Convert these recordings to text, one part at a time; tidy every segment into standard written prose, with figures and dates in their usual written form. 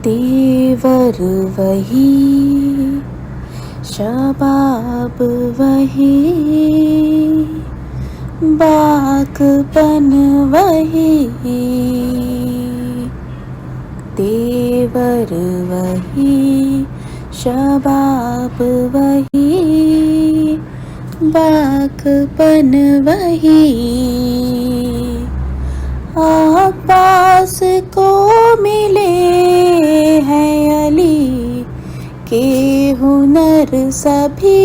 तेवर वही, शबाब वही, बाकपन वही। तेवर वही, शबाब वही, बाकपन वही। अब्बास को मिले हैं अली के हुनर सभी,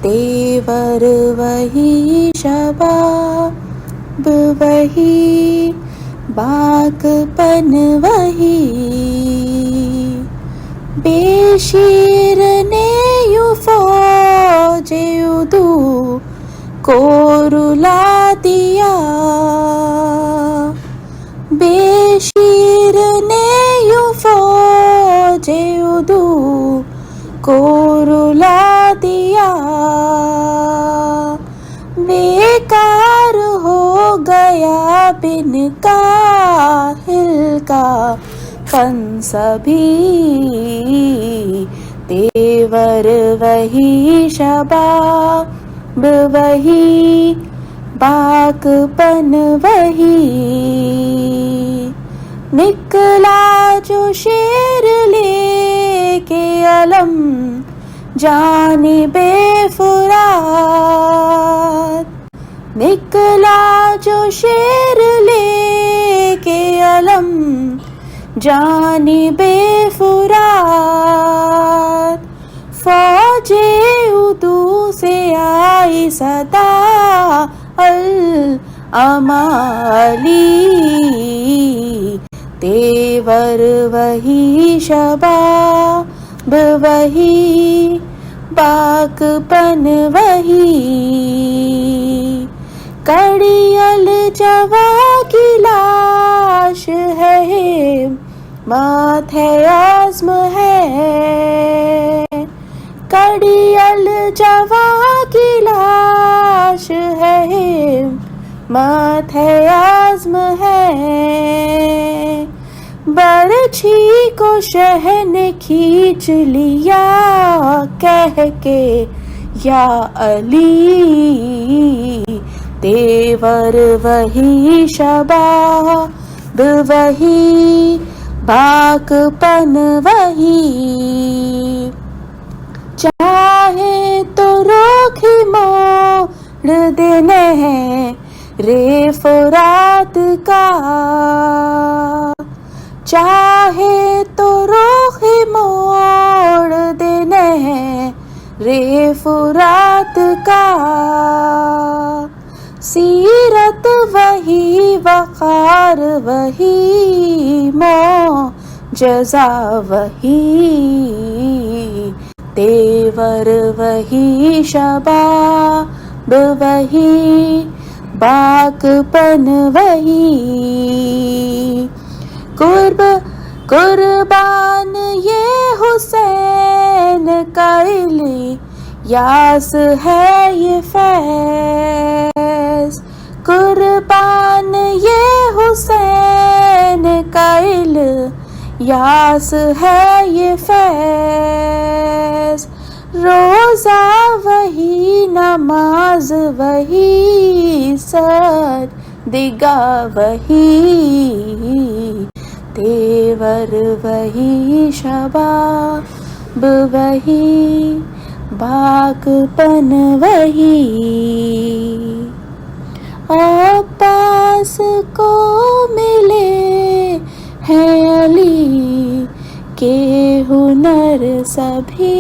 तेवर वही, शबाब वही, बाकपन वही। बेशीर ने यूं फौजे उदू को रुला दिया, बेशीर ने यूं फौजे उदू को रुला दिया। बेकार हो गया बिन काहिल का फन सभी, तेवर वही, शबाब वही, बाकपन वही। निकला जो शेर लेके अलम जानिबे फुरात, निकला जो शेर लेके अलम जानिबे फुरात। फौजे उदू से आई सदा अल अमाली, तेवर वही, शबाब वही, बाकपन वही। कड़ियल जवा की लाश है, माथे आज़्म है। कड़ियल जवा की लाश है, माथे आज़्म है। बरछी को शह ने खींच लिया कह के या अली, तेवर वही, शबाब वही, बाकपन वही। चाहे तो रोक ही मोड़ देने हैं रे फुरात का, चाहे तो रोक ही मोड़ देने हैं रे फुरात का। सीरत वही, वक़ार वही, मौजज़ा वही, तेवर वही, शबाब वही, बाकपन वही। कुर्बान ये हुसैन का इलियास है ये फैज़, कुर्बान ये हुसैन का इलियास है ये फैज़। रोज़ा वही, नमाज वही, सर दिगा वही, तेवर वही, शबाब वही, बाकपन वही। अब्बास को मिले हैं अली के हुनर सभी,